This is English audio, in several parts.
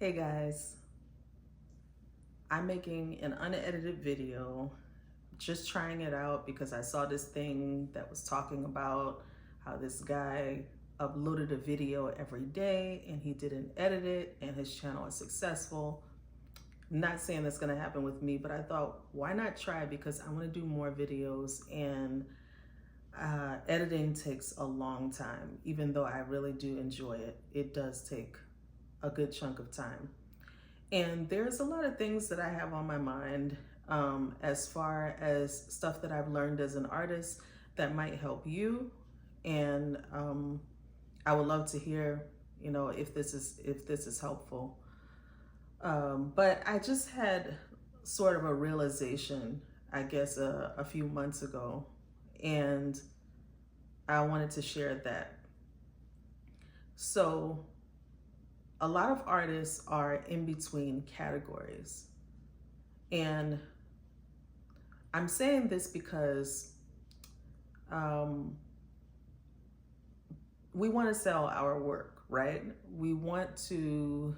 Hey guys, I'm making an unedited video, just trying it out because I saw this thing that was talking about how this guy uploaded a video every day and he didn't edit it and his channel is successful. I'm not saying that's gonna happen with me, but I thought, why not try? Because I wanna do more videos, and editing takes a long time. Even though I really do enjoy it, it does take a good chunk of time. And there's a lot of things that I have on my mind, as far as stuff that I've learned as an artist that might help you. And I would love to hear, if this is helpful. But I just had sort of a realization, I guess, a few months ago, and I wanted to share that. So a lot of artists are in between categories. And I'm saying this because we want to sell our work, right? We want to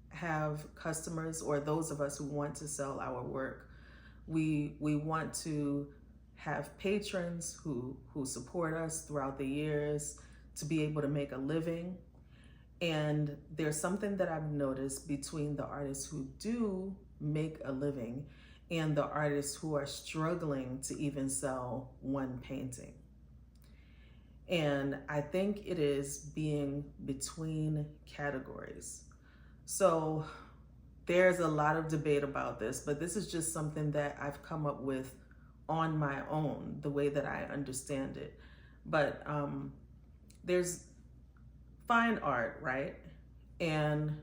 have customers, or those of us who want to sell our work. We want to have patrons who support us throughout the years to be able to make a living. And there's something that I've noticed between the artists who do make a living and the artists who are struggling to even sell one painting. And I think it is being between categories. So there's a lot of debate about this, but this is just something that I've come up with on my own, the way that I understand it. But there's fine art, right? And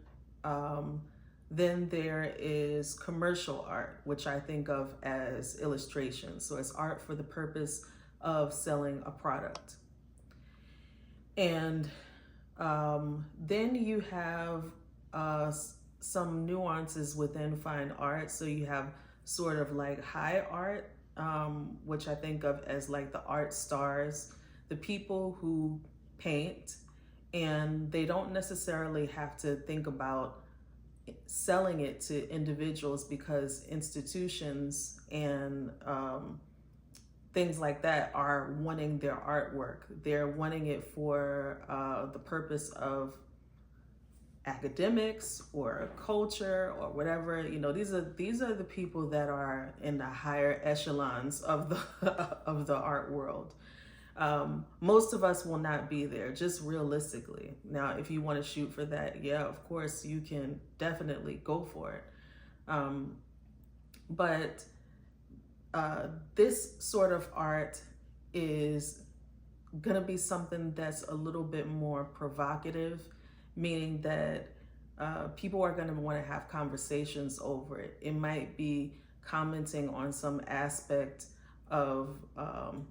then there is commercial art, which I think of as illustration. So it's art for the purpose of selling a product. And then you have some nuances within fine art. So you have sort of like high art, which I think of as like the art stars, the people who paint, and they don't necessarily have to think about selling it to individuals, because institutions and things like that are wanting their artwork. They're wanting it for the purpose of academics or culture or whatever. These are the people that are in the higher echelons of the of the art world. Most of us will not be there, just realistically. Now, if you want to shoot for that, yeah, of course, you can definitely go for it. But this sort of art is going to be something that's a little bit more provocative, meaning that people are going to want to have conversations over it. It might be commenting on some aspect of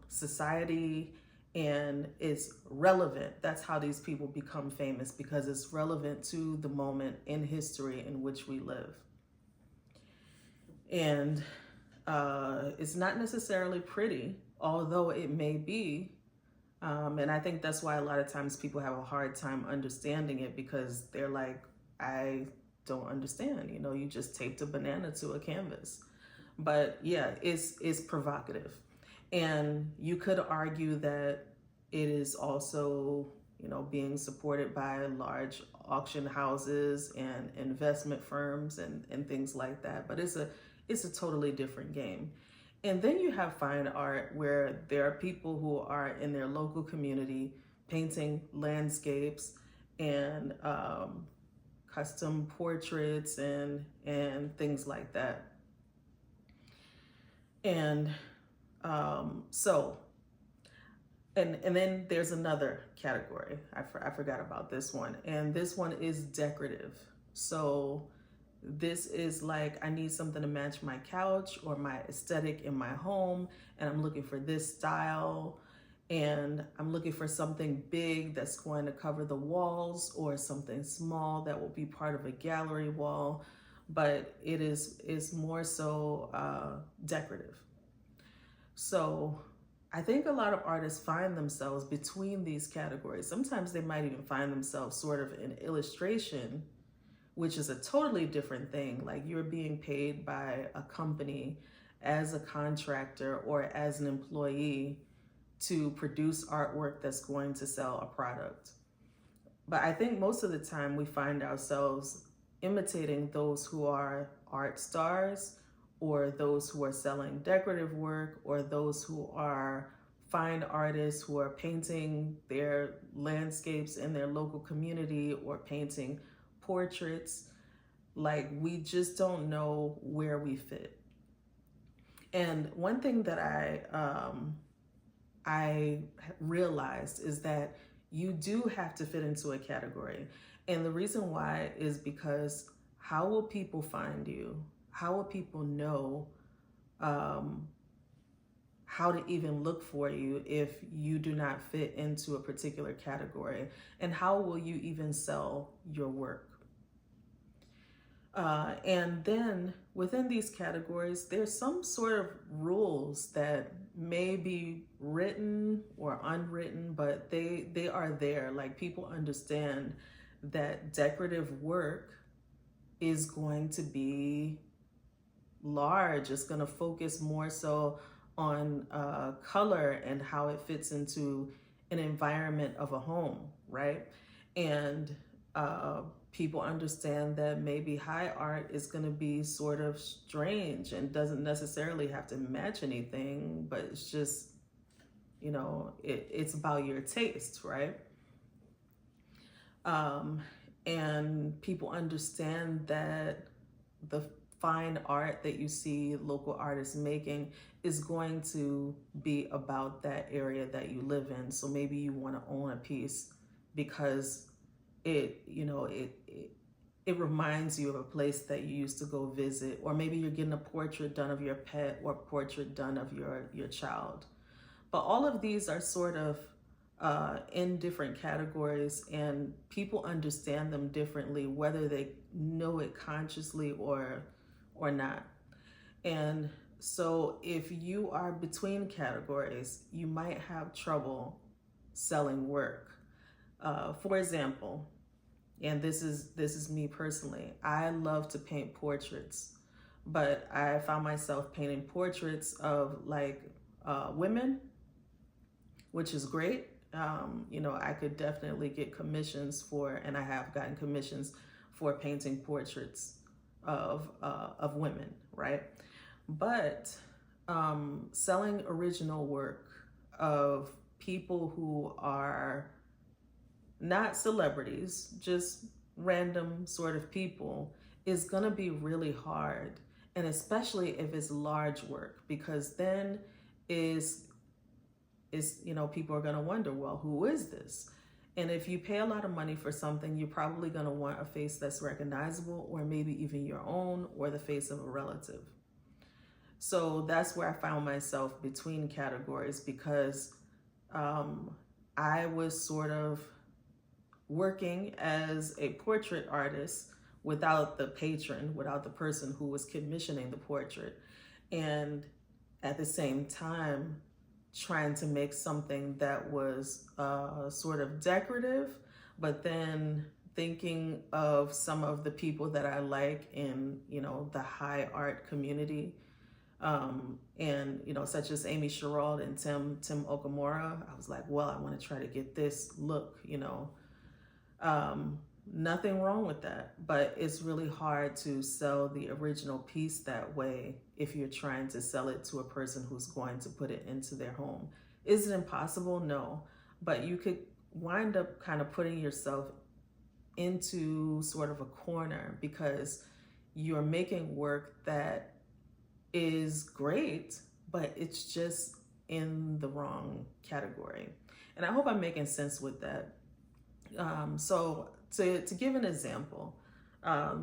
society, and it's relevant. That's how these people become famous, because it's relevant to the moment in history in which we live. And it's not necessarily pretty, although it may be. And I think that's why a lot of times people have a hard time understanding it, because they're like, I don't understand. You just taped a banana to a canvas. But yeah, it's provocative. And you could argue that it is also, being supported by large auction houses and investment firms and things like that. But it's a totally different game. And then you have fine art, where there are people who are in their local community painting landscapes and custom portraits and things like that. And and then there's another category. I forgot about this one. And this one is decorative. So this is like, I need something to match my couch or my aesthetic in my home, and I'm looking for this style, and I'm looking for something big that's going to cover the walls, or something small that will be part of a gallery wall, but it is more so decorative. So I think a lot of artists find themselves between these categories. Sometimes they might even find themselves sort of in illustration, which is a totally different thing. Like you're being paid by a company as a contractor or as an employee to produce artwork that's going to sell a product. But I think most of the time we find ourselves imitating those who are art stars, or those who are selling decorative work, or those who are fine artists who are painting their landscapes in their local community or painting portraits. Like we just don't know where we fit. And one thing that I realized is that you do have to fit into a category. And the reason why is because how will people find you? How will people know how to even look for you if you do not fit into a particular category? And how will you even sell your work? And then within these categories, there's some sort of rules that may be written or unwritten, but they are there. Like people understand that decorative work is going to be large. It's going to focus more so on color and how it fits into an environment of a home, right? And people understand that maybe high art is going to be sort of strange and doesn't necessarily have to match anything, but it's just, you know, it's about your taste, right? And people understand that the fine art that you see local artists making is going to be about that area that you live in. So maybe you want to own a piece because it reminds you of a place that you used to go visit, or maybe you're getting a portrait done of your pet or portrait done of your child. But all of these are sort of in different categories, and people understand them differently, whether they know it consciously or not. And so if you are between categories, you might have trouble selling work. For example, and this is me personally, I love to paint portraits, but I found myself painting portraits of like women, which is great. I could definitely get commissions for, and I have gotten commissions for painting portraits of women, right? But selling original work of people who are not celebrities, just random sort of people, is gonna be really hard. And especially if it's large work, because then people are gonna wonder, well, who is this? And if you pay a lot of money for something, you're probably gonna want a face that's recognizable, or maybe even your own, or the face of a relative. So that's where I found myself between categories, because I was sort of working as a portrait artist without the patron, without the person who was commissioning the portrait. And at the same time, trying to make something that was sort of decorative, but then thinking of some of the people that I like in, the high art community. Such as Amy Sherald and Tim Okamura. I was like, well, I want to try to get this look, nothing wrong with that, but it's really hard to sell the original piece that way if you're trying to sell it to a person who's going to put it into their home. Is it impossible? No, but you could wind up kind of putting yourself into sort of a corner, because you're making work that is great, but it's just in the wrong category. And I hope I'm making sense with that. So to give an example,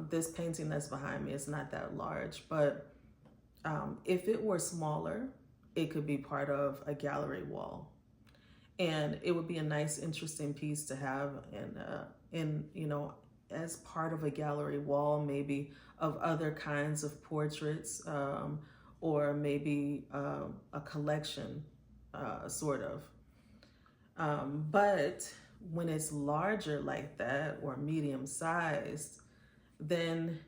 this painting that's behind me is not that large, but if it were smaller, it could be part of a gallery wall. And it would be a nice, interesting piece to have as part of a gallery wall, maybe of other kinds of portraits, or maybe a collection, sort of. But when it's larger like that, or medium sized, then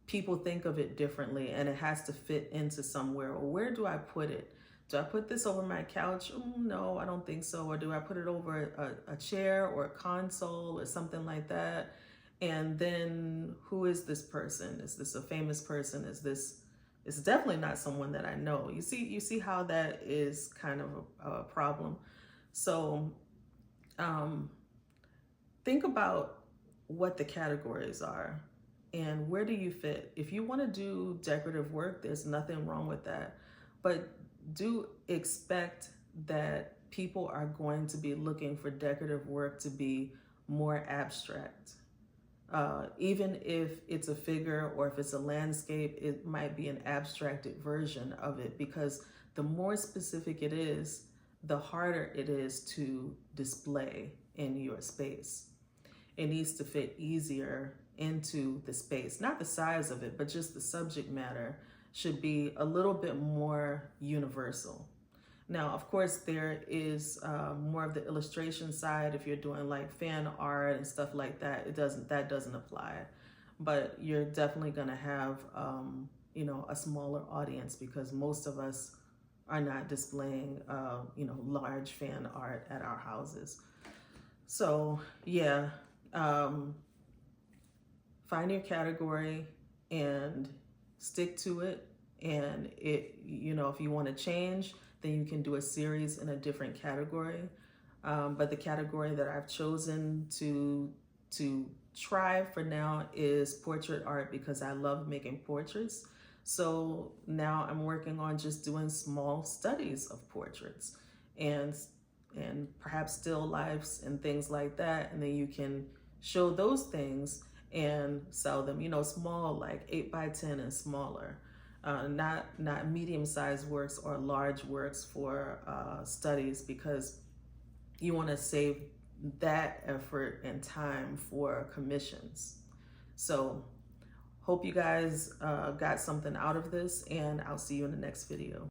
people think of it differently, and it has to fit into somewhere. Or where do I put it? Do I put this over my couch? No, I don't think so. Or do I put it over a chair or a console or something like that? And then who is this person? Is this a famous person? Is this, it's definitely not someone that I know. You see how that is kind of a problem. So think about what the categories are and where do you fit. If you want to do decorative work, there's nothing wrong with that. But do expect that people are going to be looking for decorative work to be more abstract. Even if it's a figure or if it's a landscape, it might be an abstracted version of it, because the more specific it is, the harder it is to display in your space. It needs to fit easier into the space, not the size of it, but just the subject matter should be a little bit more universal. Now, of course, there is more of the illustration side. If you're doing like fan art and stuff like that, that doesn't apply. But you're definitely going to have a smaller audience, because most of us are not displaying large fan art at our houses. So yeah, find your category and stick to it. And if you want to change, then you can do a series in a different category. But the category that I've chosen to try for now is portrait art, because I love making portraits. So now I'm working on just doing small studies of portraits and perhaps still lifes and things like that. And then you can show those things and sell them, small, like 8x10 and smaller. Not medium-sized works or large works for studies, because you want to save that effort and time for commissions. So hope you guys got something out of this, and I'll see you in the next video.